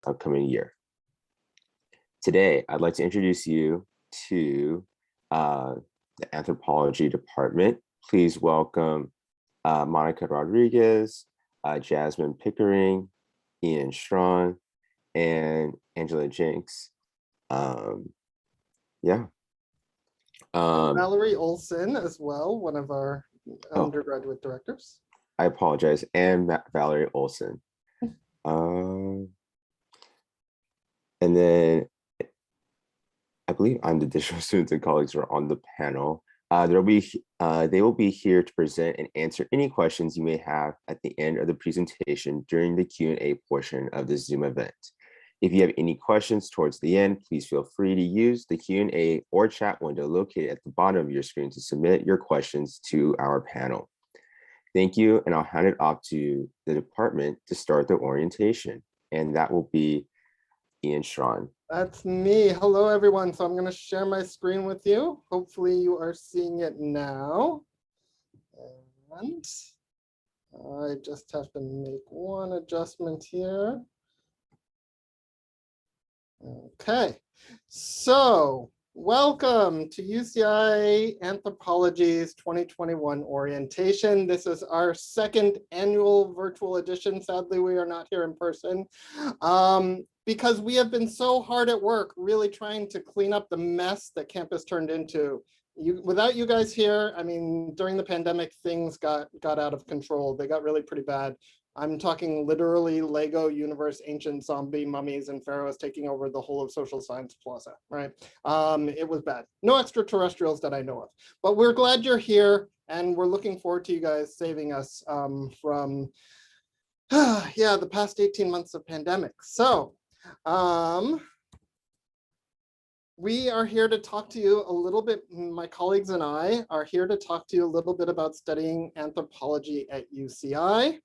upcoming year. Today, I'd like to introduce you to the Anthropology Department. Please welcome Monica Rodriguez, Jasmine Pickering, Ian Strawn, and Angela Jenks. Valerie Olson as well, one of our undergraduate directors. I apologize, and Valerie Olson. And then I believe I'm the additional students and colleagues who are on the panel. They will be here to present and answer any questions you may have at the end of the presentation during the Q&A portion of this Zoom event. If you have any questions towards the end, please feel free to use the Q&A or chat window located at the bottom of your screen to submit your questions to our panel. Thank you, and I'll hand it off to the department to start the orientation, and that will be Ian Strawn. That's me. Hello, everyone. So I'm going to share my screen with you. Hopefully you are seeing it now. And I just have to make one adjustment here. Okay, so welcome to UCI Anthropology's 2021 orientation. This is our second annual virtual edition. Sadly, we are not here in person because we have been so hard at work really trying to clean up the mess that campus turned into. Without you guys here, I mean, during the pandemic, things got out of control. They got really pretty bad. I'm talking literally Lego universe, ancient zombie mummies and pharaohs taking over the whole of Social Science Plaza, right? It was bad. No extraterrestrials that I know of, but we're glad you're here and we're looking forward to you guys saving us from, the past 18 months of pandemic. So we are here to talk to you a little bit, my colleagues and I are here to talk to you a little bit about studying anthropology at UCI.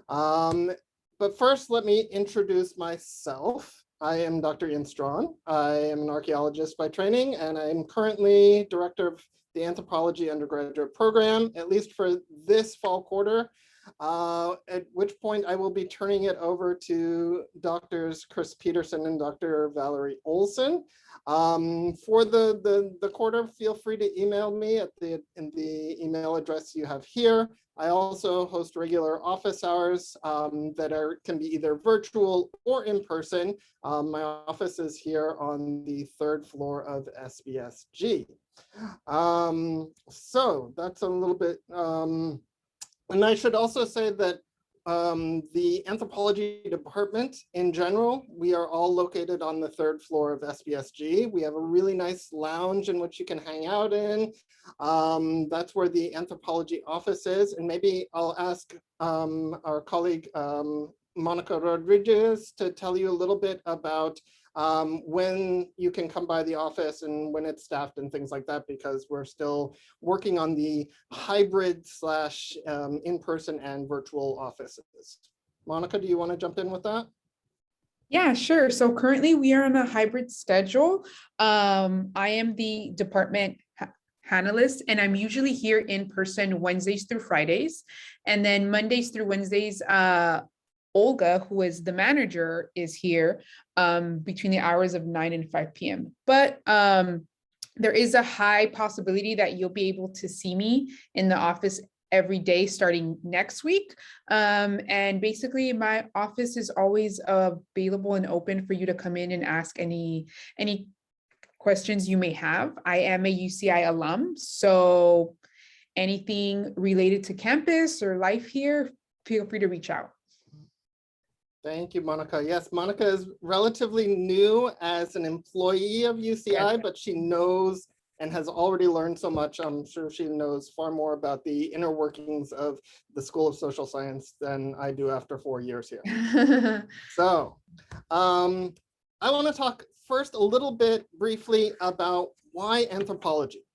But first, let me introduce myself. I am Dr. Ian Strawn. I am an archaeologist by training, and I am currently director of the anthropology undergraduate program, at least for this fall quarter, at which point I will be turning it over to Drs. Chris Peterson and Dr. Valerie Olson. For the quarter, feel free to email me in the email address you have here. I also host regular office hours that can be either virtual or in person. My office is here on the 3rd floor of SBSG. So that's a little bit, and I should also say that the anthropology department in general, we are all located on the 3rd floor of SBSG. We have a really nice lounge in which you can hang out in. That's where the anthropology office is. And maybe I'll ask our colleague, Monica Rodriguez, to tell you a little bit about when you can come by the office and when it's staffed and things like that, because we're still working on the hybrid / in-person and virtual offices. Monica, do you want to jump in with that? Yeah, sure. So currently we are on a hybrid schedule. I am the department analyst, and I'm usually here in person Wednesdays through Fridays, and then Mondays through Wednesdays, Olga, who is the manager, is here between the hours of 9 and 5 p.m. But there is a high possibility that you'll be able to see me in the office every day starting next week. And basically my office is always available and open for you to come in and ask any questions you may have. I am a UCI alum, so anything related to campus or life here, feel free to reach out. Thank you, Monica. Yes, Monica is relatively new as an employee of UCI, but she knows and has already learned so much. I'm sure she knows far more about the inner workings of the School of Social Science than I do after 4 years here. So I want to talk first a little bit briefly about why anthropology.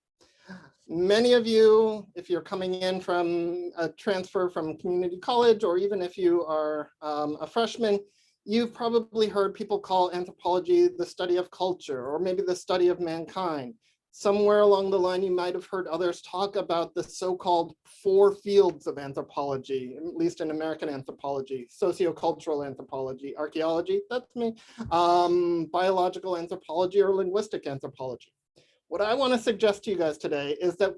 Many of you, if you're coming in from a transfer from community college, or even if you are a freshman, you've probably heard people call anthropology the study of culture, or maybe the study of mankind. Somewhere along the line, you might have heard others talk about the so-called 4 fields of anthropology, at least in American anthropology: sociocultural anthropology, archaeology, that's me, biological anthropology, or linguistic anthropology. What I want to suggest to you guys today is that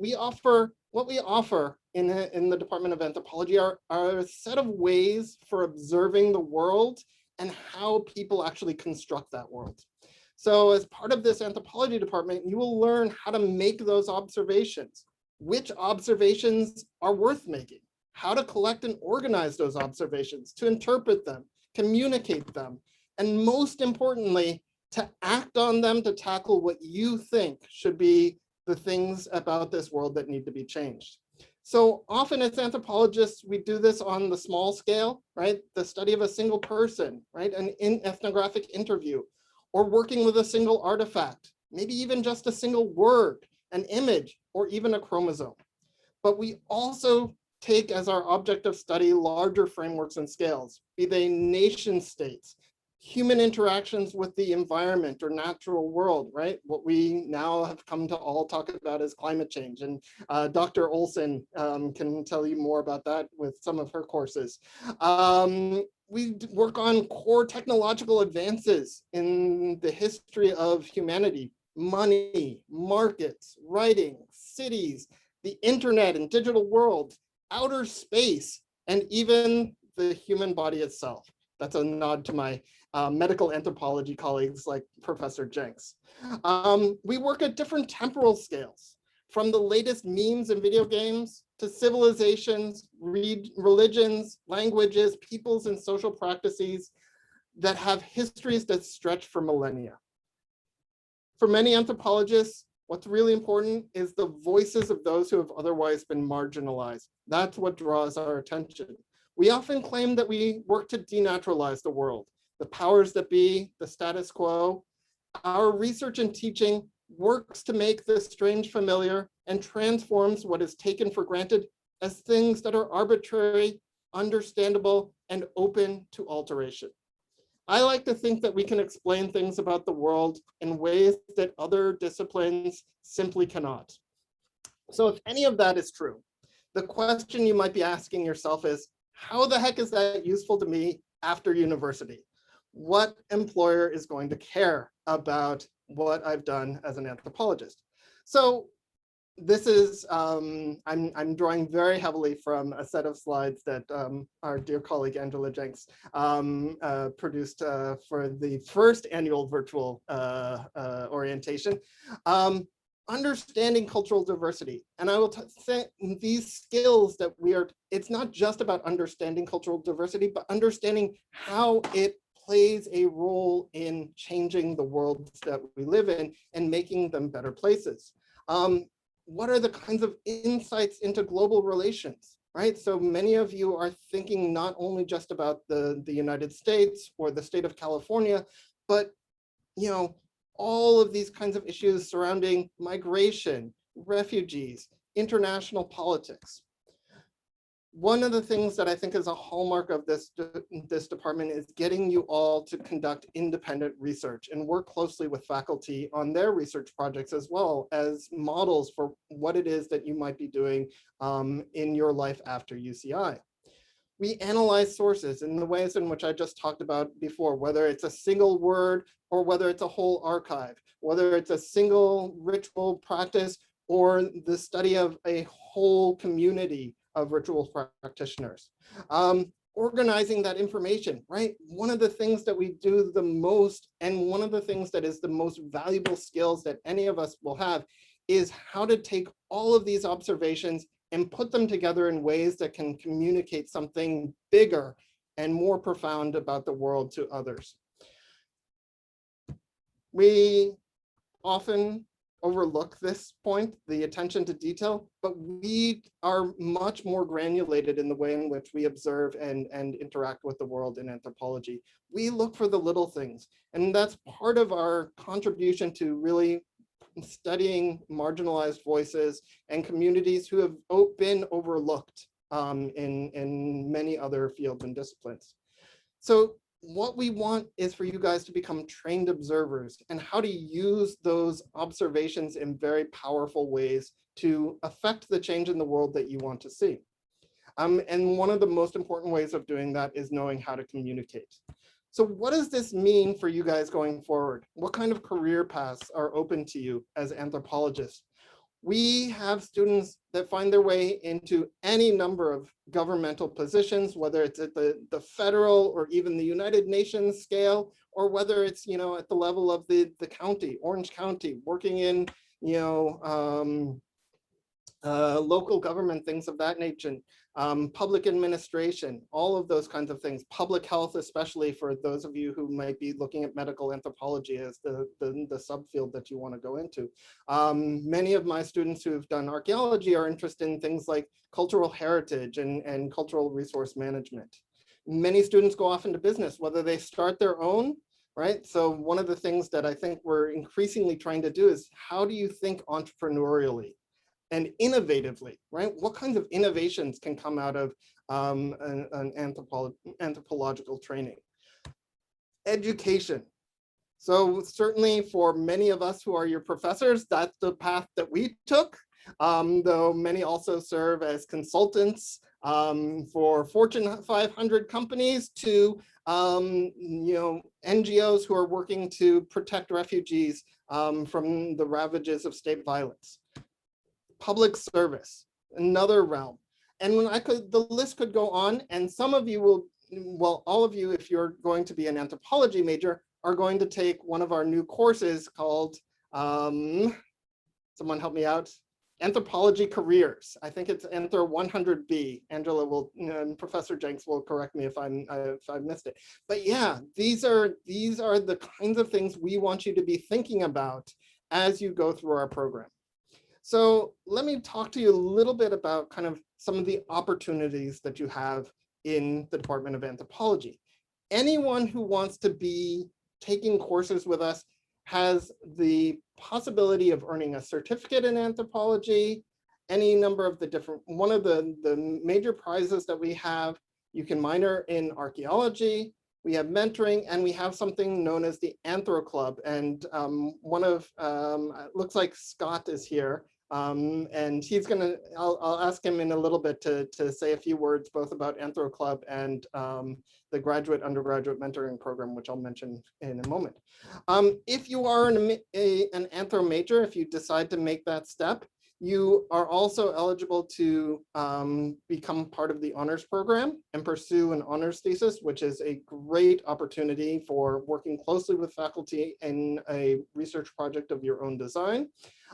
what we offer in the Department of Anthropology are a set of ways for observing the world and how people actually construct that world. So as part of this anthropology department, you will learn how to make those observations, which observations are worth making, how to collect and organize those observations, to interpret them, communicate them, and most importantly, to act on them to tackle what you think should be the things about this world that need to be changed. So often as anthropologists, we do this on the small scale, right? The study of a single person, right? An ethnographic interview, or working with a single artifact, maybe even just a single word, an image, or even a chromosome. But we also take as our object of study larger frameworks and scales, be they nation states, human interactions with the environment or natural world, right? What we now have come to all talk about is climate change. And Dr. Olson can tell you more about that with some of her courses. We work on core technological advances in the history of humanity: money, markets, writing, cities, the internet and digital world, outer space, and even the human body itself. That's a nod to my medical anthropology colleagues like Professor Jenks. We work at different temporal scales, from the latest memes and video games to civilizations, religions, languages, peoples, and social practices that have histories that stretch for millennia. For many anthropologists, what's really important is the voices of those who have otherwise been marginalized. That's what draws our attention. We often claim that we work to denaturalize the world, the powers that be, the status quo. Our research and teaching works to make the strange familiar and transforms what is taken for granted as things that are arbitrary, understandable, and open to alteration. I like to think that we can explain things about the world in ways that other disciplines simply cannot. So if any of that is true, the question you might be asking yourself is, how the heck is that useful to me after university? What employer is going to care about what I've done as an anthropologist? So this is, I'm drawing very heavily from a set of slides that our dear colleague Angela Jenks produced for the first annual virtual orientation. Understanding cultural diversity. And I will say these skills that it's not just about understanding cultural diversity, but understanding how it plays a role in changing the worlds that we live in and making them better places. What are the kinds of insights into global relations, right? So many of you are thinking not only just about the United States or the state of California, but all of these kinds of issues surrounding migration, refugees, international politics. One of the things that I think is a hallmark of this department is getting you all to conduct independent research and work closely with faculty on their research projects, as well as models for what it is that you might be doing in your life after UCI. We analyze sources in the ways in which I just talked about before, whether it's a single word or whether it's a whole archive, whether it's a single ritual practice or the study of a whole community of ritual practitioners. Organizing that information, right? One of the things that we do the most, and one of the things that is the most valuable skills that any of us will have, is how to take all of these observations and put them together in ways that can communicate something bigger and more profound about the world to others. We often overlook this point, the attention to detail, but we are much more granulated in the way in which we observe and interact with the world in anthropology. We look for the little things, and that's part of our contribution to really studying marginalized voices and communities who have been overlooked in many other fields and disciplines. So what we want is for you guys to become trained observers and how to use those observations in very powerful ways to affect the change in the world that you want to see. And one of the most important ways of doing that is knowing how to communicate. So what does this mean for you guys going forward? What kind of career paths are open to you as anthropologists? We have students that find their way into any number of governmental positions, whether it's at the federal or even the United Nations scale, or whether it's, at the level of the county, Orange County, working in, local government, things of that nature, public administration, all of those kinds of things, public health, especially for those of you who might be looking at medical anthropology as the subfield that you want to go into. Many of my students who have done archaeology are interested in things like cultural heritage and cultural resource management. Many students go off into business, whether they start their own, right? So one of the things that I think we're increasingly trying to do is, how do you think entrepreneurially and innovatively, right? What kinds of innovations can come out of an anthropological training? Education. So certainly for many of us who are your professors, that's the path that we took, though many also serve as consultants for Fortune 500 companies to NGOs who are working to protect refugees from the ravages of state violence. Public service, another realm. And when the list could go on, and some of you will, well, all of you, if you're going to be an anthropology major, are going to take one of our new courses called, someone help me out, Anthropology Careers. I think it's Anthro 100B. Angela will, Professor Jenks will correct me if I've missed it. But yeah, these are the kinds of things we want you to be thinking about as you go through our program. So let me talk to you a little bit about kind of some of the opportunities that you have in the Department of Anthropology. Anyone who wants to be taking courses with us has the possibility of earning a certificate in anthropology, any number of the different, one of the major prizes that we have, you can minor in archaeology, we have mentoring, and we have something known as the Anthro Club. And looks like Scott is here. And he's gonna, I'll ask him in a little bit to say a few words both about Anthro Club and the graduate undergraduate mentoring program, which I'll mention in a moment. If you are an anthro major, if you decide to make that step, you are also eligible to become part of the honors program and pursue an honors thesis, which is a great opportunity for working closely with faculty in a research project of your own design,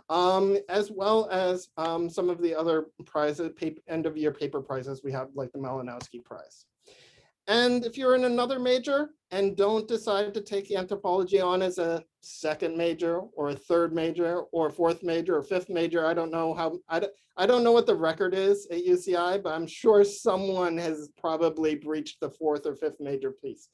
as well as some of the other prizes, end of year paper prizes we have, like the Malinowski Prize. And if you're in another major and don't decide to take anthropology on as a second major or a third major or a fourth major or fifth major, I don't know how, I don't know what the record is at UCI, but I'm sure someone has probably breached the fourth or fifth major piece.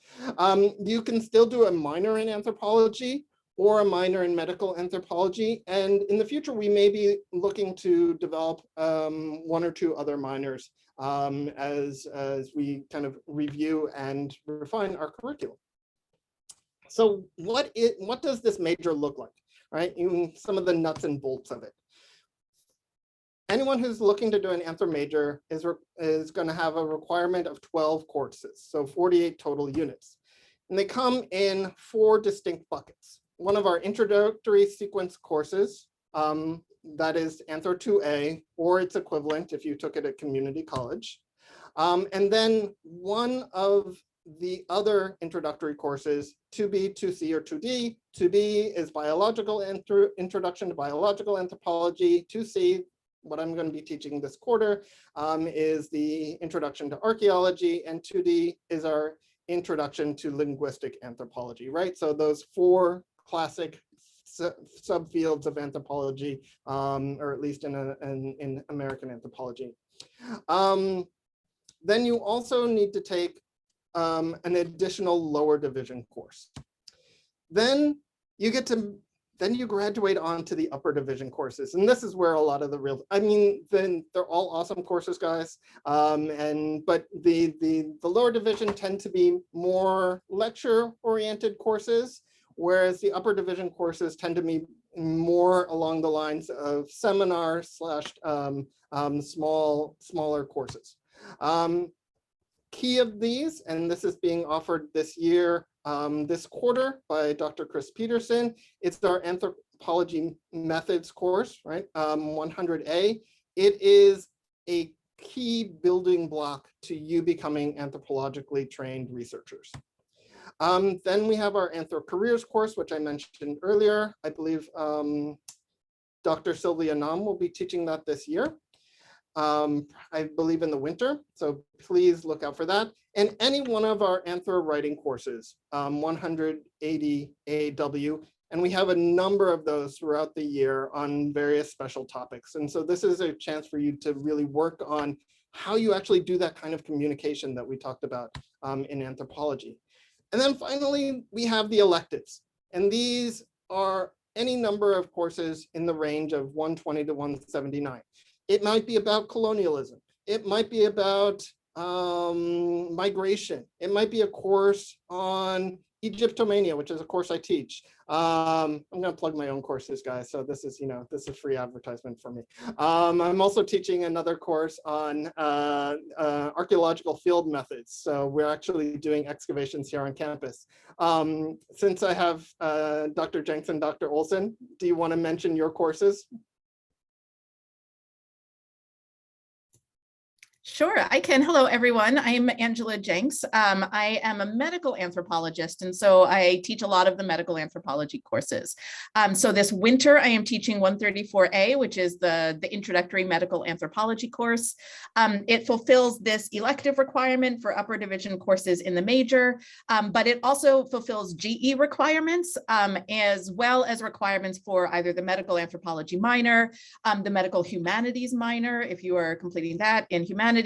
You can still do a minor in anthropology or a minor in medical anthropology. And in the future, we may be looking to develop one or two other minors as we kind of review and refine our curriculum. So what does this major look like, right? Some of the nuts and bolts of it. Anyone who's looking to do an anthro major is going to have a requirement of 12 courses, so 48 total units. And they come in 4 distinct buckets. One of our introductory sequence courses, that is Anthro 2A, or its equivalent if you took it at community college. And then one of the other introductory courses, 2B, 2C, or 2D. 2B is Introduction to Biological Anthropology. 2C, what I'm going to be teaching this quarter, is the Introduction to Archaeology, and 2D is our Introduction to Linguistic Anthropology, right? So those 4 classic subfields of anthropology, or at least in American anthropology. Then you also need to take an additional lower division course. Then you get to then you graduate on to the upper division courses. And this is where a lot of the real, I mean, then they're all awesome courses, guys. But the lower division tend to be more lecture oriented courses, whereas the upper division courses tend to be more along the lines of seminar slash smaller courses. Key of these, and this is being offered this year, this quarter by Dr. Chris Peterson. It's our Anthropology Methods course, right? 100A. It is a key building block to you becoming anthropologically trained researchers. Then we have our Anthro Careers course, which I mentioned earlier. I believe Dr. Sylvia Nam will be teaching that this year. I believe in the winter, so please look out for that. And any one of our Anthro writing courses, 180 AW, and we have a number of those throughout the year on various special topics. And so this is a chance for you to really work on how you actually do that kind of communication that we talked about in anthropology. And then finally, we have the electives. And these are any number of courses in the range of 120 to 179. It might be about colonialism. It might be about migration. It might be a course on Egyptomania, which is a course I teach. I'm gonna plug my own courses, guys. So this is, this is free advertisement for me. I'm also teaching another course on archaeological field methods. So we're actually doing excavations here on campus. Since I have Dr. Jenks and Dr. Olson, do you want to mention your courses? Sure, I can. Hello, everyone. I am Angela Jenks. I am a medical anthropologist, and so I teach a lot of the medical anthropology courses. So this winter, I am teaching 134A, which is the introductory medical anthropology course. It fulfills this elective requirement for upper division courses in the major, but it also fulfills GE requirements, as well as requirements for either the medical anthropology minor, the medical humanities minor, if you are completing that in humanities,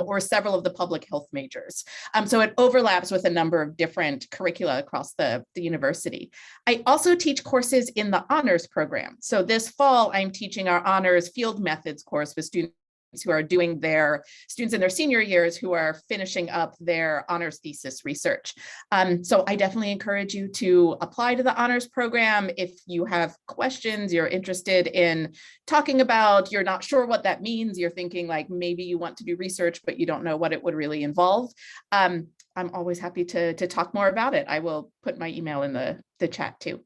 or several of the public health majors. So it overlaps with a number of different curricula across the university. I also teach courses in the honors program. So this fall, I'm teaching our honors field methods course with students who are doing students in their senior years who are finishing up their honors thesis research. So I definitely encourage you to apply to the honors program. If you have questions, you're interested in talking about, you're not sure what that means, you're thinking like maybe you want to do research, but you don't know what it would really involve. I'm always happy to talk more about it. I will put my email in the chat too.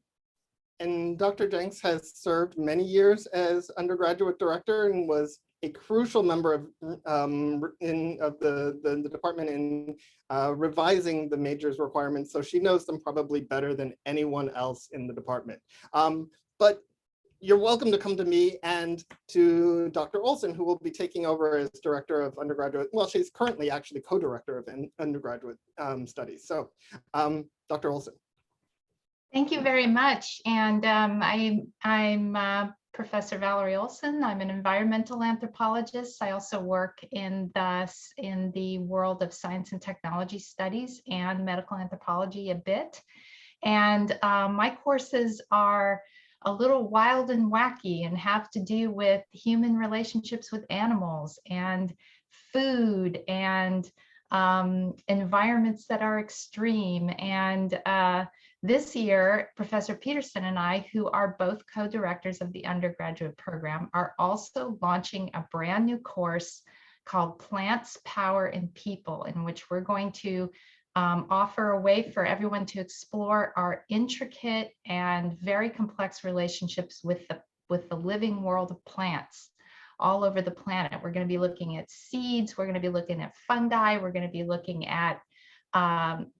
And Dr. Jenks has served many years as undergraduate director and was a crucial member of the department in revising the majors requirements. So she knows them probably better than anyone else in the department. But you're welcome to come to me and to Dr. Olson, who will be taking over as director of undergraduate. Well, she's currently actually co-director of undergraduate studies. So Dr. Olson. Thank you very much. And I'm Professor Valerie Olson. I'm an environmental anthropologist. I also work in the world of science and technology studies and medical anthropology a bit. And my courses are a little wild and wacky and have to do with human relationships with animals and food and environments that are extreme. And this year, Professor Peterson and I, who are both co-directors of the undergraduate program, are also launching a brand new course called Plants, Power, and People, in which we're going to offer a way for everyone to explore our intricate and very complex relationships with the living world of plants all over the planet. We're going to be looking at seeds, we're going to be looking at fungi, we're going to be looking at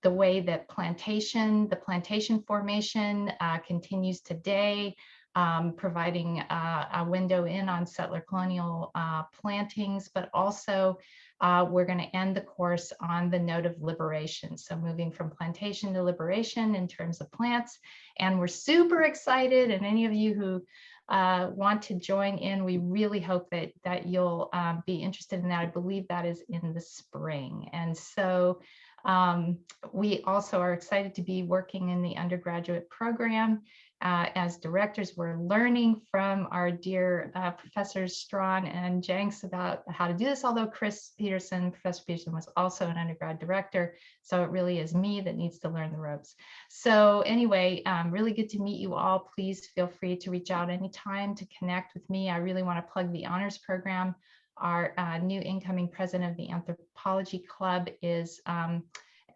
the way that the plantation formation continues today, providing a window in on settler colonial plantings, but also we're going to end the course on the note of liberation. So moving from plantation to liberation in terms of plants. And we're super excited, and any of you who want to join in, we really hope that you'll be interested in that. I believe that is in the spring. And so We also are excited to be working in the undergraduate program. As directors, we're learning from our dear Professors Strawn and Jenks about how to do this, although Professor Peterson was also an undergrad director, so it really is me that needs to learn the ropes. So anyway, really good to meet you all. Please feel free to reach out anytime to connect with me. I really want to plug the honors program. Our new incoming president of the Anthropology Club is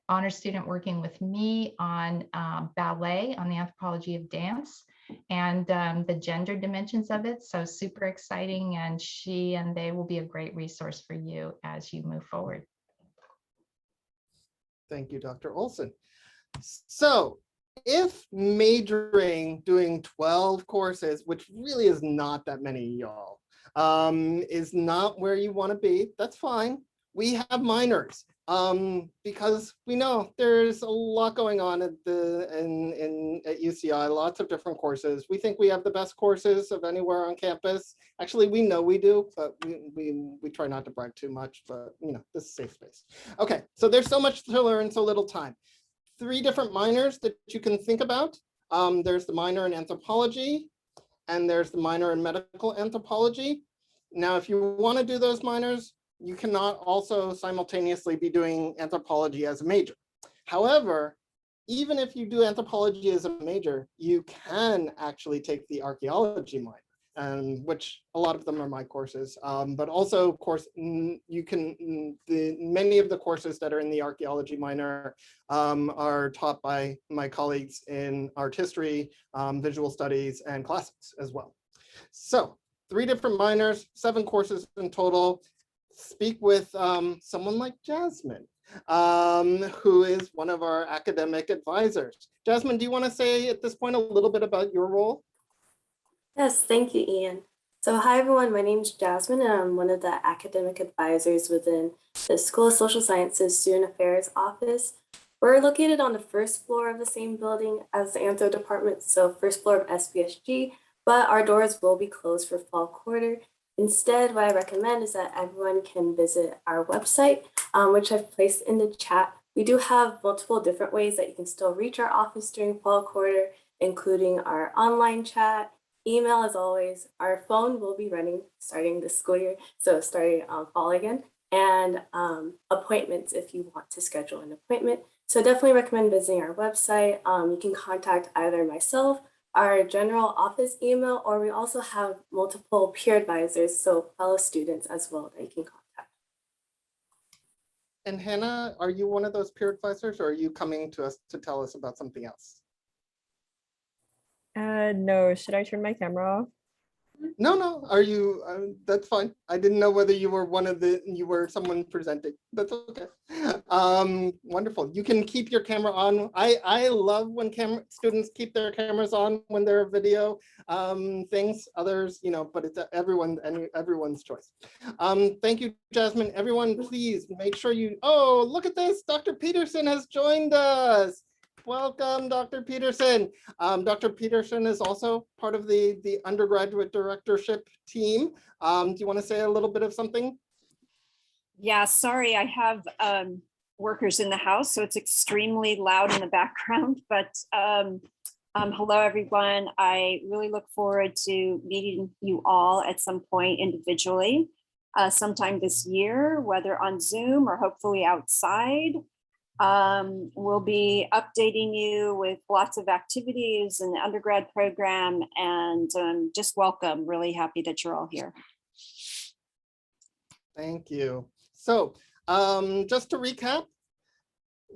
honor student working with me on ballet, on the anthropology of dance, and the gender dimensions of it. So super exciting, and she and they will be a great resource for you as you move forward. Thank you, Dr. Olson. So if majoring, doing 12 courses, which really is not that many, y'all, is not where you want to be, that's fine. We have minors because we know there's a lot going on at at UCI, lots of different courses. We think we have the best courses of anywhere on campus. Actually, we know we do, but we try not to brag too much, but you know, this is a safe space. Okay, so there's so much to learn, so little time. 3 different minors that you can think about. There's the minor in anthropology, and there's the minor in medical anthropology. Now, if you want to do those minors, you cannot also simultaneously be doing anthropology as a major. However, even if you do anthropology as a major, you can actually take the archaeology minor, which a lot of them are my courses, but also, of course, you can, many of the courses that are in the archaeology minor are taught by my colleagues in art history, visual studies, and classics as well. So 3 different minors, 7 courses in total. Speak with someone like Jasmine, who is one of our academic advisors. Jasmine, do you want to say at this point a little bit about your role? Yes, thank you, Ian. So hi, everyone. My name is Jasmine, and I'm one of the academic advisors within the School of Social Sciences Student Affairs Office. We're located on the 1st floor of the same building as the Anthro department, so 1st floor of SPSG, but our doors will be closed for fall quarter. Instead, what I recommend is that everyone can visit our website, which I've placed in the chat. We do have multiple different ways that you can still reach our office during fall quarter, including our online chat, email as always. Our phone will be running starting this school year, so starting fall again, and appointments if you want to schedule an appointment. So definitely recommend visiting our website. You can contact either myself, our general office email, or we also have multiple peer advisors, so fellow students as well that you can contact. And Hannah, are you one of those peer advisors, or are you coming to us to tell us about something else? No, should I turn my camera off? No, are you, that's fine. I didn't know whether you were you were someone presenting. That's okay. Wonderful. You can keep your camera on. I love when students keep their cameras on when they're video things. Others, you know, but it's everyone's choice. Thank you, Jasmine. Everyone, please make sure oh, look at this. Dr. Peterson has joined us. Welcome, Dr. Peterson. Dr. Peterson is also part of the undergraduate directorship team. Do you want to say a little bit of something? Yeah, sorry, I have workers in the house, so it's extremely loud in the background, but hello, everyone. I really look forward to meeting you all at some point individually, sometime this year, whether on Zoom or hopefully outside. We'll be updating you with lots of activities in the undergrad program, and just welcome. Really happy that you're all here. Thank you. So just to recap,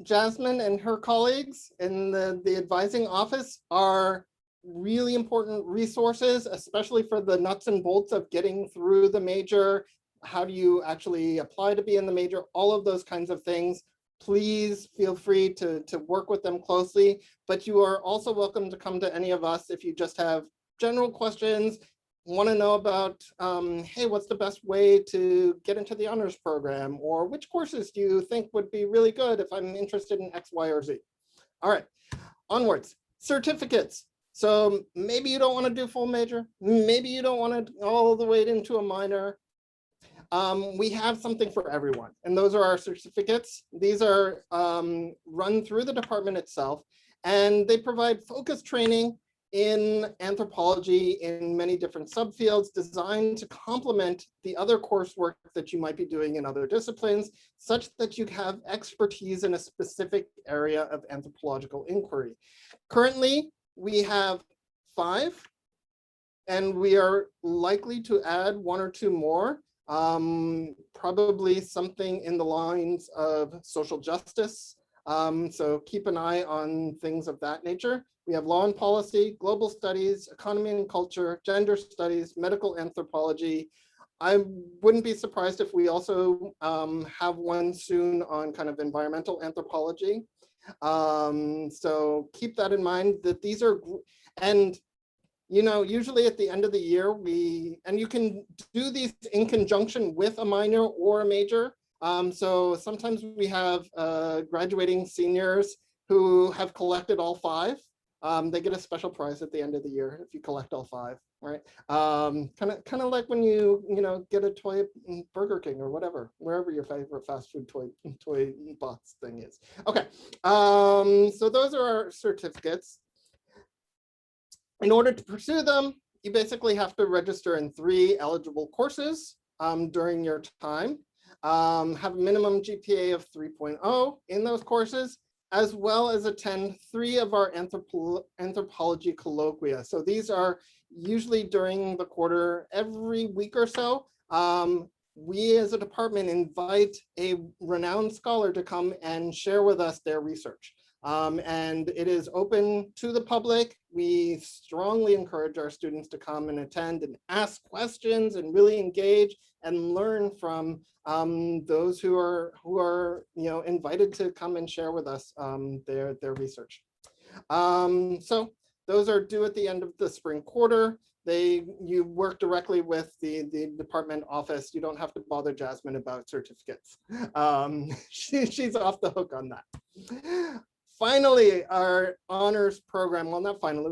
Jasmine and her colleagues in the advising office are really important resources, especially for the nuts and bolts of getting through the major. How do you actually apply to be in the major? All of those kinds of things. Please feel free to work with them closely, but you are also welcome to come to any of us if you just have general questions, want to know about, hey, what's the best way to get into the honors program, or which courses do you think would be really good if I'm interested in X, Y, or Z. All right, onwards. Certificates. So maybe you don't want to do full major, maybe you don't want to all the way into a minor. we have something for everyone, and those are our certificates. These are run through the department itself, and they provide focused training in anthropology in many different subfields designed to complement the other coursework that you might be doing in other disciplines, such that you have expertise in a specific area of anthropological inquiry. Currently, we have 5, and we are likely to add 1 or 2 more, probably something in the lines of social justice. So keep an eye on things of that nature. We have law and policy, global studies, economy and culture, gender studies, medical anthropology. I wouldn't be surprised if we also have one soon on kind of environmental anthropology. So keep that in mind, that these are, and you know, usually at the end of the year, and you can do these in conjunction with a minor or a major. So sometimes we have graduating seniors who have collected all 5. They get a special prize at the end of the year if you collect all 5, right? Kind of like when you get a toy at Burger King or whatever, wherever your favorite fast food toy box thing is. Okay, so those are our certificates. In order to pursue them, you basically have to register in 3 eligible courses during your time, have a minimum GPA of 3.0 in those courses, as well as attend 3 of our anthropology colloquia. So these are usually during the quarter, every week or so. We as a department invite a renowned scholar to come and share with us their research. And it is open to the public. We strongly encourage our students to come and attend and ask questions and really engage and learn from those who are invited to come and share with us their research. So those are due at the end of the spring quarter. You work directly with the department office. You don't have to bother Jasmine about certificates. She's off the hook on that. Finally, our honors program. Well, not finally,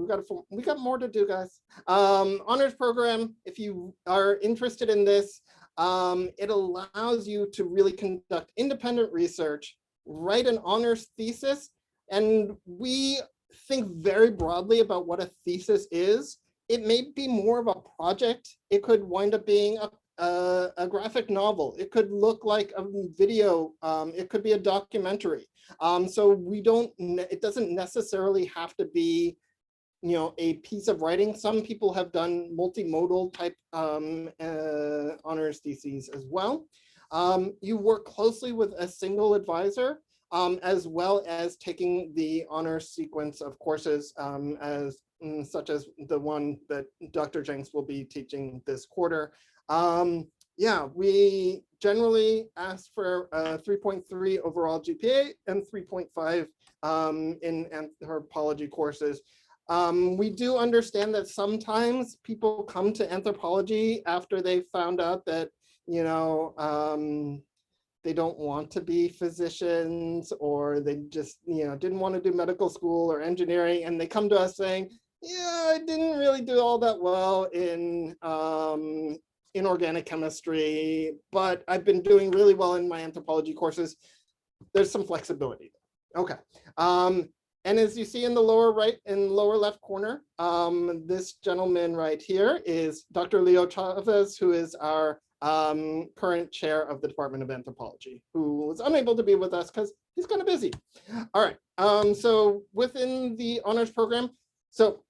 we got more to do, guys. Honors program, if you are interested in this, it allows you to really conduct independent research, write an honors thesis, and we think very broadly about what a thesis is. It may be more of a project. It could wind up being a graphic novel. It could look like a video. It could be a documentary. So it doesn't necessarily have to be, a piece of writing. Some people have done multimodal type honors theses as well. You work closely with a single advisor, as well as taking the honors sequence of courses such as the one that Dr. Jenks will be teaching this quarter. Yeah, we generally ask for a 3.3 overall GPA and 3.5 in anthropology courses. We do understand that sometimes people come to anthropology after they found out that, they don't want to be physicians, or they just, didn't want to do medical school or engineering, and they come to us saying, yeah, I didn't really do all that well in inorganic chemistry, but I've been doing really well in my anthropology courses. There's some flexibility. Okay. And as you see in the lower right and lower left corner, this gentleman right here is Dr. Leo Chavez, who is our current chair of the Department of Anthropology, who was unable to be with us because he's kind of busy. All right. So within the honors program, so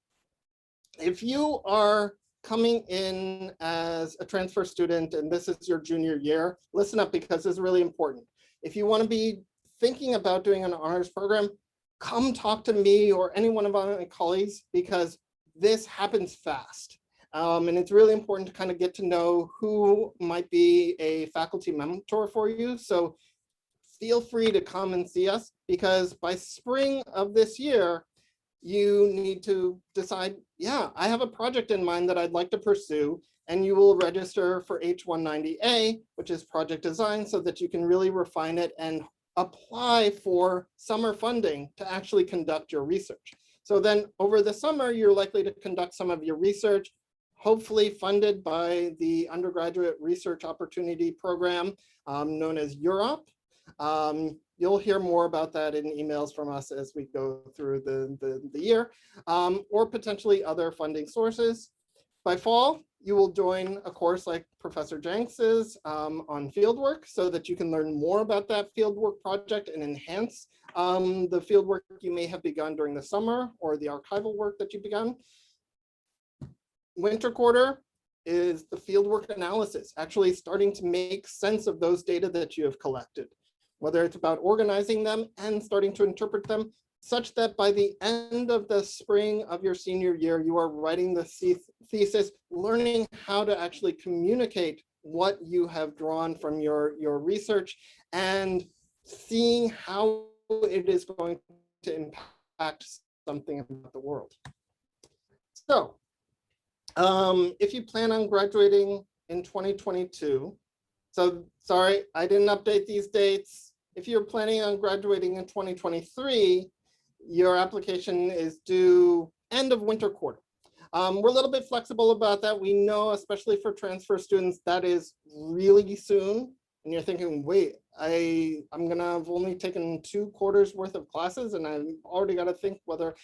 if you are coming in as a transfer student and this is your junior year, listen up, because this is really important. If you want to be thinking about doing an honors program, come talk to me or any one of my colleagues, because this happens fast. And it's really important to kind of get to know who might be a faculty mentor for you. So feel free to come and see us, because by spring of this year, you need to decide, yeah, I have a project in mind that I'd like to pursue, and you will register for H190A, which is project design, so that you can really refine it and apply for summer funding to actually conduct your research. So then over the summer, you're likely to conduct some of your research. hopefully funded by the Undergraduate Research Opportunity Program known as Europe. You'll hear more about that in emails from us as we go through the year, or potentially other funding sources. By fall, you will join a course like Professor Jenks's on fieldwork so that you can learn more about that fieldwork project and enhance the fieldwork you may have begun during the summer or the archival work that you've begun. Winter quarter is the fieldwork analysis, actually starting to make sense of those data that you have collected, whether it's about organizing them and starting to interpret them, such that by the end of the spring of your senior year, you are writing the thesis, learning how to actually communicate what you have drawn from your research and seeing how it is going to impact something about the world. So, if you plan on graduating in 2022, so sorry, I didn't update these dates. If you're planning on graduating in 2023, your application is due end of winter quarter. We're a little bit flexible about that. We know, especially for transfer students, that is really soon. And you're thinking, wait, I'm gonna have only taken 2 quarters worth of classes and I've already got to think whether.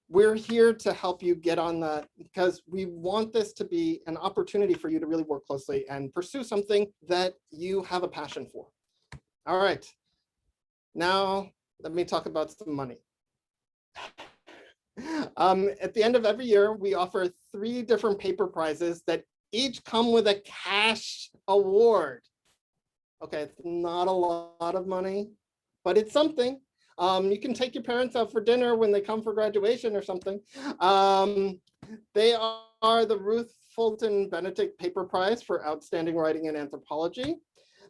We're here to help you get on that because we want this to be an opportunity for you to really work closely and pursue something that you have a passion for. All right, now let me talk about some money. At the end of every year, we offer 3 different paper prizes that each come with a cash award. Okay, it's not a lot of money, but it's something. You can take your parents out for dinner when they come for graduation or something. They are the Ruth Fulton Benedict Paper Prize for Outstanding Writing in Anthropology,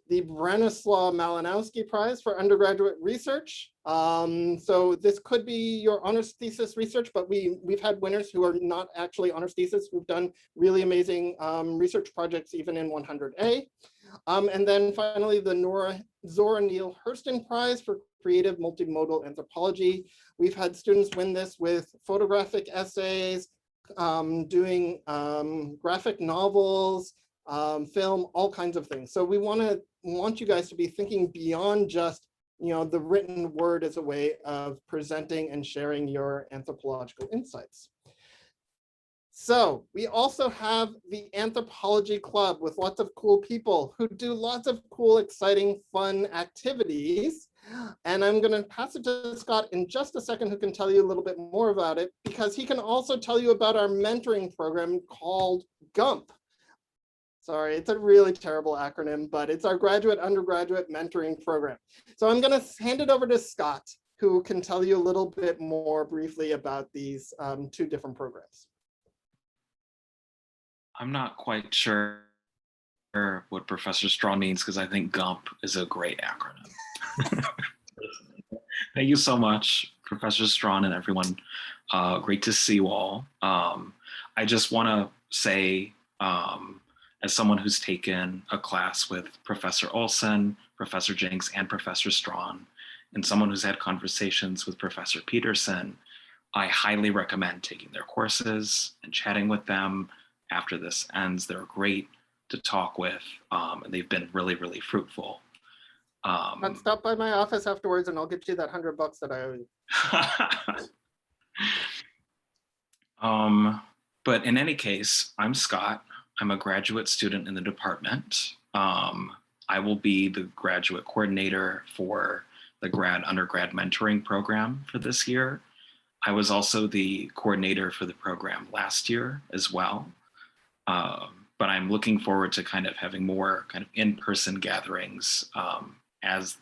the Branislaw Malinowski Prize for Undergraduate Research. So this could be your honors thesis research, but we've had winners who are not actually honors thesis, who've done really amazing research projects even in 100A. And then finally, the Zora Neale Hurston Prize for Creative Multimodal Anthropology. We've had students win this with photographic essays, doing graphic novels, film, all kinds of things. So we want you guys to be thinking beyond just the written word as a way of presenting and sharing your anthropological insights. So we also have the Anthropology Club with lots of cool people who do lots of cool, exciting, fun activities. And I'm going to pass it to Scott in just a second, who can tell you a little bit more about it, because he can also tell you about our mentoring program called GUMP. Sorry, it's a really terrible acronym, but it's our graduate undergraduate mentoring program. So I'm going to hand it over to Scott, who can tell you a little bit more briefly about these 2 different programs. I'm not quite sure what Professor Strawn means because I think GUMP is a great acronym. Thank you so much, Professor Strawn and everyone. Great to see you all. I just want to say, as someone who's taken a class with Professor Olson, Professor Jenks, and Professor Strawn, and someone who's had conversations with Professor Peterson, I highly recommend taking their courses and chatting with them after this ends. They're great to talk with, and they've been really, really fruitful. Stop by my office afterwards and I'll get you that $100 that I owe you. But in any case, I'm Scott. I'm a graduate student in the department. I will be the graduate coordinator for the undergrad mentoring program for this year. I was also the coordinator for the program last year as well. But I'm looking forward to kind of having more kind of in-person gatherings as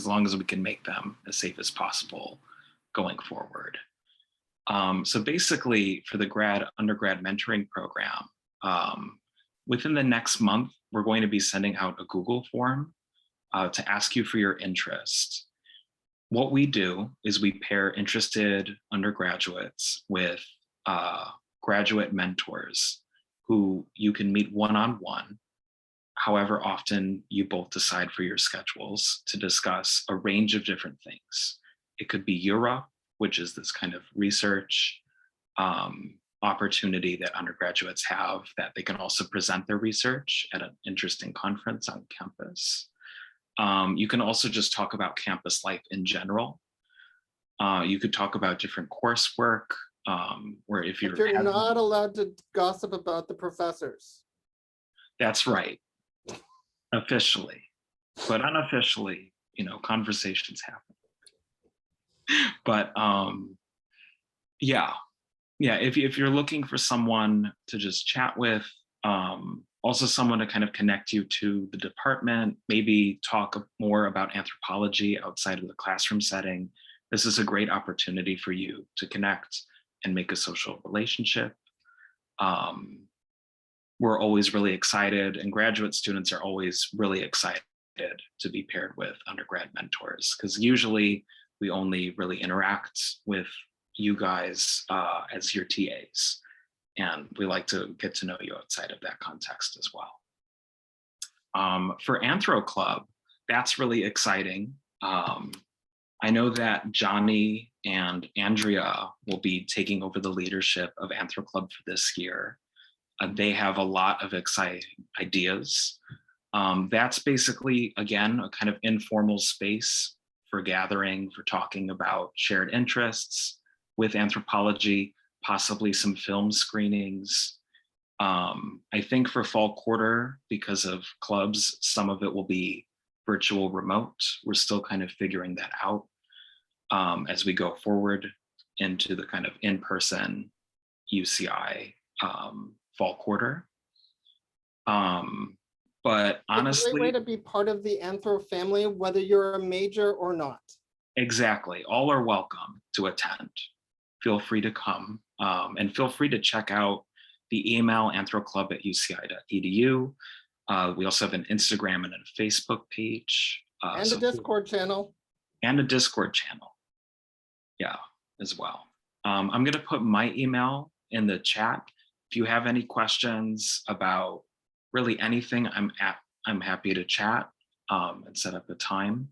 long as we can make them as safe as possible going forward. So basically for the undergrad mentoring program, within the next month, we're going to be sending out a Google form to ask you for your interest. What we do is we pair interested undergraduates with graduate mentors who you can meet one-on-one, however often you both decide for your schedules, to discuss a range of different things. It could be Europe, which is this kind of research opportunity that undergraduates have, that they can also present their research at an interesting conference on campus. You can also just talk about campus life in general. You could talk about different coursework, or if But you're you're not allowed to gossip about the professors. That's right, officially, but unofficially, you know, conversations happen. But yeah, if you're looking for someone to just chat with, also someone to kind of connect you to the department, maybe talk more about anthropology outside of the classroom setting, this is a great opportunity for you to connect and make a social relationship. We're always really excited, and graduate students are always really excited to be paired with undergrad mentors, because usually we only really interact with you guys as your TAs, and we like to get to know you outside of that context as well. For Anthro Club, that's really exciting. I know that Johnny and Andrea will be taking over the leadership of Anthro Club for this year. They have a lot of exciting ideas. That's basically, again, a kind of informal space for gathering, for talking about shared interests with anthropology, possibly some film screenings. I think for fall quarter, because of clubs, some of it will be virtual remote. We're still kind of figuring that out as we go forward into the kind of in-person UCI fall quarter. But honestly, a great way to be part of the Anthro family, whether you're a major or not. Exactly. All are welcome to attend. Feel free to come, and feel free to check out the email anthroclub@uci.edu. We also have an Instagram and a Facebook page. And a Discord channel. And a Discord channel, yeah, as well. I'm gonna put my email in the chat. If you have any questions about really anything, I'm happy to chat and set up a time.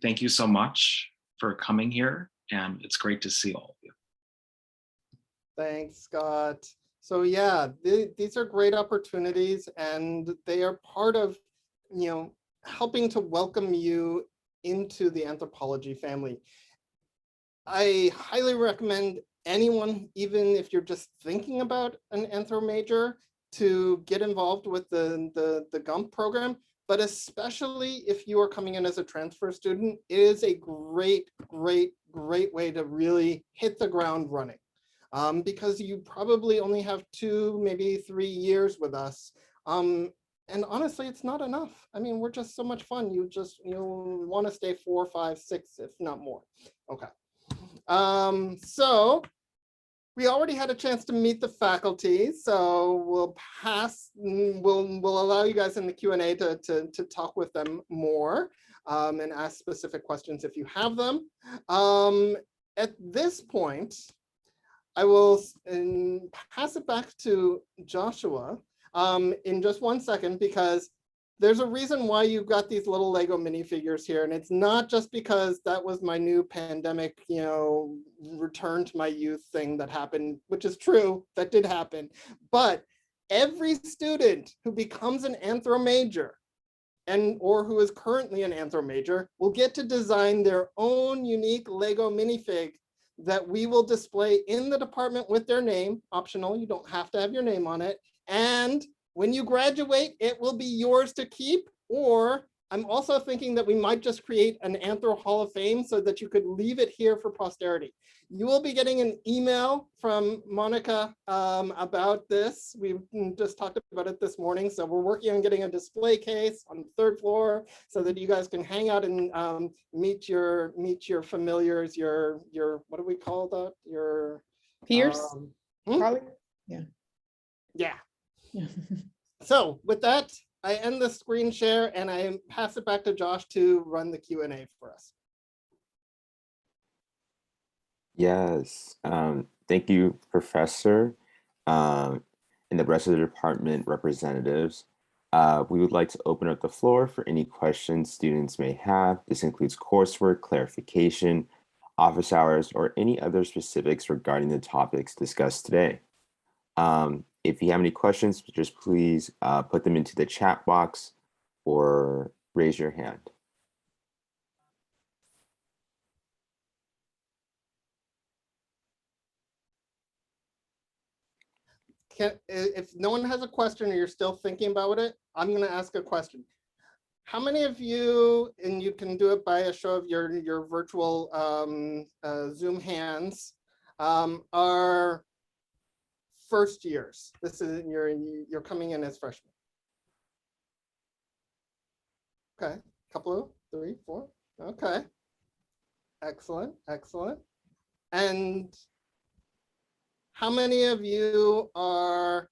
Thank you so much for coming here, and it's great to see all of you. Thanks, Scott. So yeah, these are great opportunities, and they are part of, you know, helping to welcome you into the anthropology family. I highly recommend anyone, even if you're just thinking about an anthro major, to get involved with the GUMP program, but especially if you are coming in as a transfer student, it is a great way to really hit the ground running. Because you probably only have 2, maybe 3 years with us. And honestly, it's not enough. I mean, we're just so much fun. You want to stay 4, 5, 6, if not more. Okay. So we already had a chance to meet the faculty, so we'll allow you guys in the Q&A to talk with them more and ask specific questions if you have them. At this point, I will pass it back to Joshua in just 1 second, because there's a reason why you've got these little Lego minifigures here. And it's not just because that was my new pandemic, you know, return to my youth thing that happened, which is true, that did happen. But every student who becomes an anthro major or who is currently an anthro major will get to design their own unique Lego minifig that we will display in the department with their name, optional, you don't have to have your name on it. And when you graduate, it will be yours to keep, or I'm also thinking that we might just create an Anthro Hall of Fame so that you could leave it here for posterity. You will be getting an email from Monica about this. We just talked about it this morning. So we're working on getting a display case on the 3rd floor so that you guys can hang out and meet your familiars, your what do we call that? Your peers? Probably. Yeah. Yeah. So with that, I end the screen share and I pass it back to Josh to run the Q&A for us. Yes, thank you, Professor, and the rest of the department representatives. We would like to open up the floor for any questions students may have. This includes coursework, clarification, office hours, or any other specifics regarding the topics discussed today. If you have any questions, just please put them into the chat box or raise your hand. If no one has a question or you're still thinking about it, I'm going to ask a question. How many of you, and you can do it by a show of your virtual Zoom hands, are first years? This is you're coming in as freshmen. Okay, couple of 3, 4. Okay, excellent, excellent. And how many of you are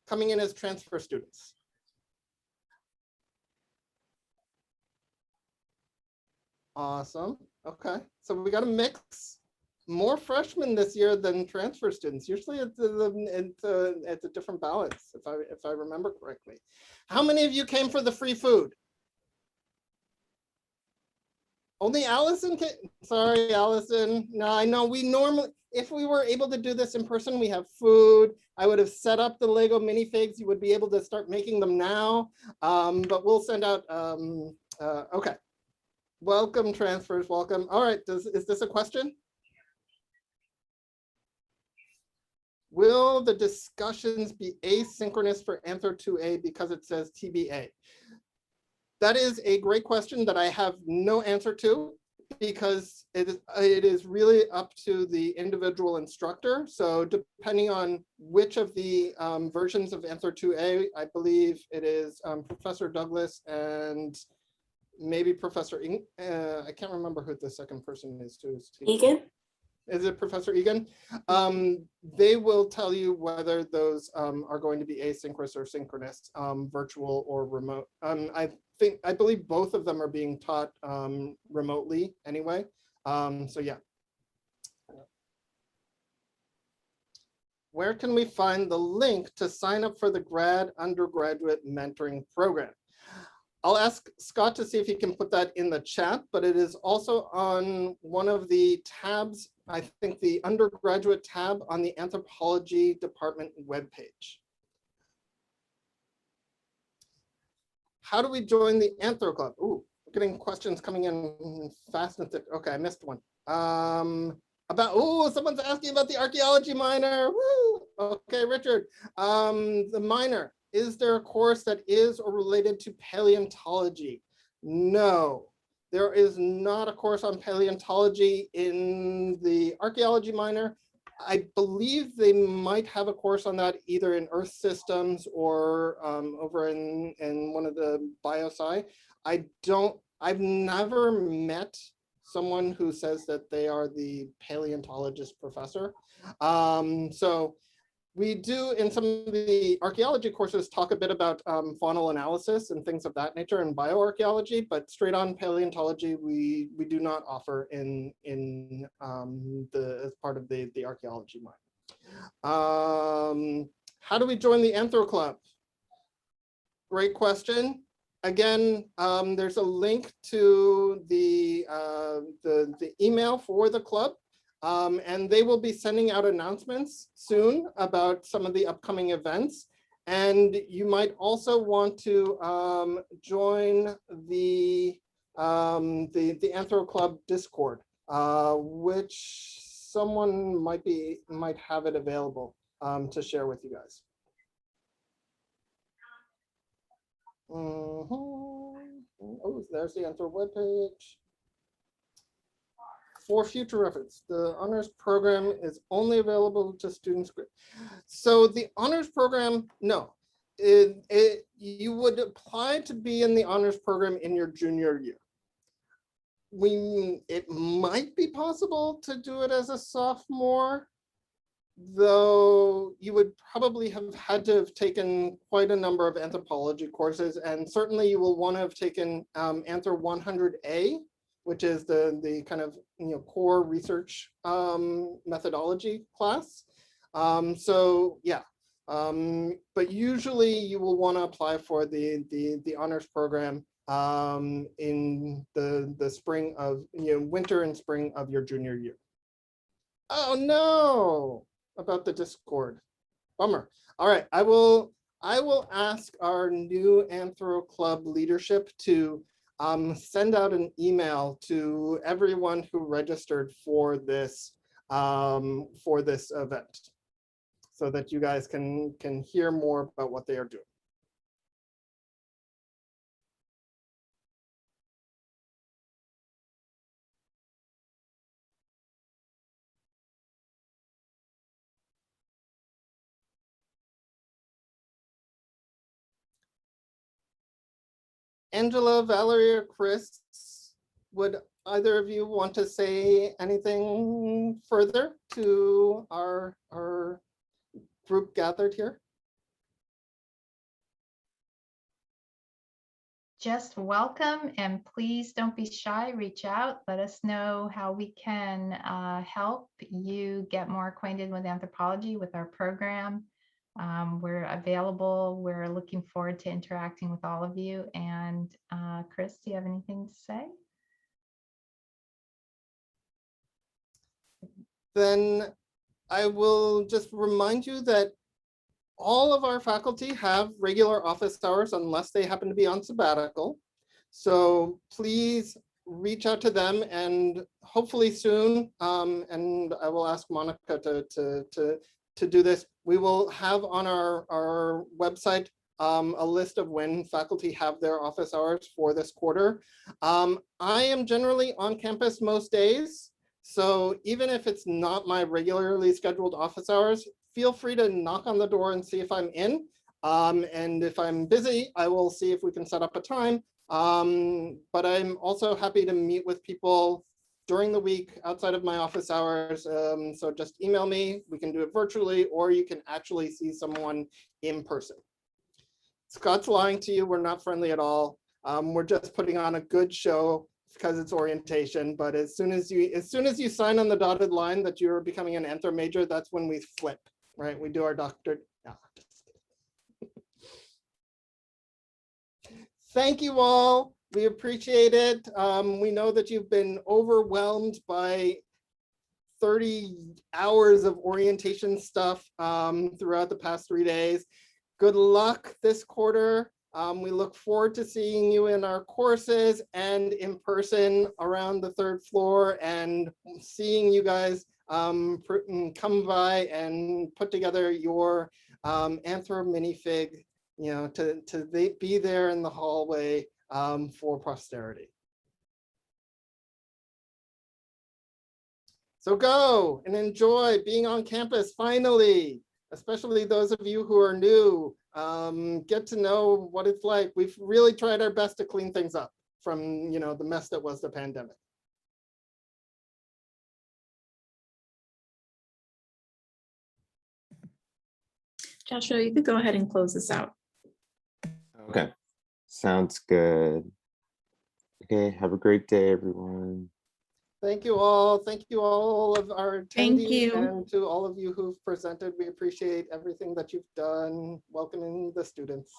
coming in as transfer students? Awesome. Okay, so we got a mix. More freshmen this year than transfer students. Usually it's a different balance, if I remember correctly. How many of you came for the free food? Only Allison came. Sorry, Allison. No, I know we normally, if we were able to do this in person, we have food. I would have set up the Lego minifigs. You would be able to start making them now, but we'll send out, okay. Welcome transfers, welcome. All right, is this a question? Will the discussions be asynchronous for Anthro 2A because it says TBA? That is a great question that I have no answer to, because it is really up to the individual instructor. So depending on which of the versions of Anthro 2A, I believe it is Professor Douglas and maybe Professor I can't remember who the second person is too. Egan? Is it Professor Egan? They will tell you whether those are going to be asynchronous or synchronous, virtual or remote. I believe both of them are being taught remotely anyway. So yeah. Where can we find the link to sign up for the grad undergraduate mentoring program? I'll ask Scott to see if he can put that in the chat, but it is also on one of the tabs, I think the undergraduate tab on the Anthropology Department webpage. How do we join the Anthro Club? Ooh, getting questions coming in fast and thick. Okay, I missed one. Someone's asking about the archaeology minor. Woo! Okay, Richard. The minor. Is there a course that is or related to paleontology? No, there is not a course on paleontology in the archaeology minor. I believe they might have a course on that either in Earth Systems or over in one of the biosci. I've never met someone who says that they are the paleontologist professor. So we do in some of the archaeology courses talk a bit about faunal analysis and things of that nature and bioarchaeology, but straight on paleontology we do not offer in as part of the archaeology minor. How do we join the Anthro Club? Great question. Again, there's a link to the email for the club. And they will be sending out announcements soon about some of the upcoming events. And you might also want to join the Anthro Club Discord, which someone might have it available to share with you guys. Oh, there's the Anthro webpage. For future reference, the honors program is only available to students. So the honors program, no, you would apply to be in the honors program in your junior year. It might be possible to do it as a sophomore, though you would probably have had to have taken quite a number of anthropology courses, and certainly you will want to have taken Anthro 100A, which is the kind of core research methodology class. So yeah, but usually you will want to apply for the honors program in the spring of, winter and spring of your junior year. Oh no, about the Discord. Bummer. All right, I will ask our new Anthro Club leadership to send out an email to everyone who registered for this event, so that you guys can hear more about what they are doing. Angela, Valerie, or Chris, would either of you want to say anything further to our group gathered here? Just welcome, and please don't be shy. Reach out. Let us know how we can help you get more acquainted with anthropology, with our program. We're available. We're looking forward to interacting with all of you. And Chris, do you have anything to say? Then I will just remind you that all of our faculty have regular office hours unless they happen to be on sabbatical. So please reach out to them, and hopefully soon, and I will ask Monica to do this. We will have on our website a list of when faculty have their office hours for this quarter. I am generally on campus most days. So even if it's not my regularly scheduled office hours, feel free to knock on the door and see if I'm in. And if I'm busy, I will see if we can set up a time. But I'm also happy to meet with people during the week outside of my office hours. So just email me. We can do it virtually, or you can actually see someone in person. Scott's lying to you. We're not friendly at all. We're just putting on a good show because it's orientation. But as soon as you sign on the dotted line that you're becoming an anthro major, that's when we flip, right? We do our doctorate. No, just kidding. Thank you all. We appreciate it. We know that you've been overwhelmed by 30 hours of orientation stuff throughout the past 3 days. Good luck this quarter. We look forward to seeing you in our courses and in person around the 3rd floor, and seeing you guys come by and put together your anthro minifig, to be there in the hallway for posterity. So go and enjoy being on campus finally, especially those of you who are new. Get to know what it's like. We've really tried our best to clean things up from the mess that was the pandemic. Joshua, you could go ahead and close this out. Okay, sounds good. Okay, have a great day, everyone. Thank you all. Thank you all of our attendees. Thank you. And to all of you who've presented. We appreciate everything that you've done welcoming the students.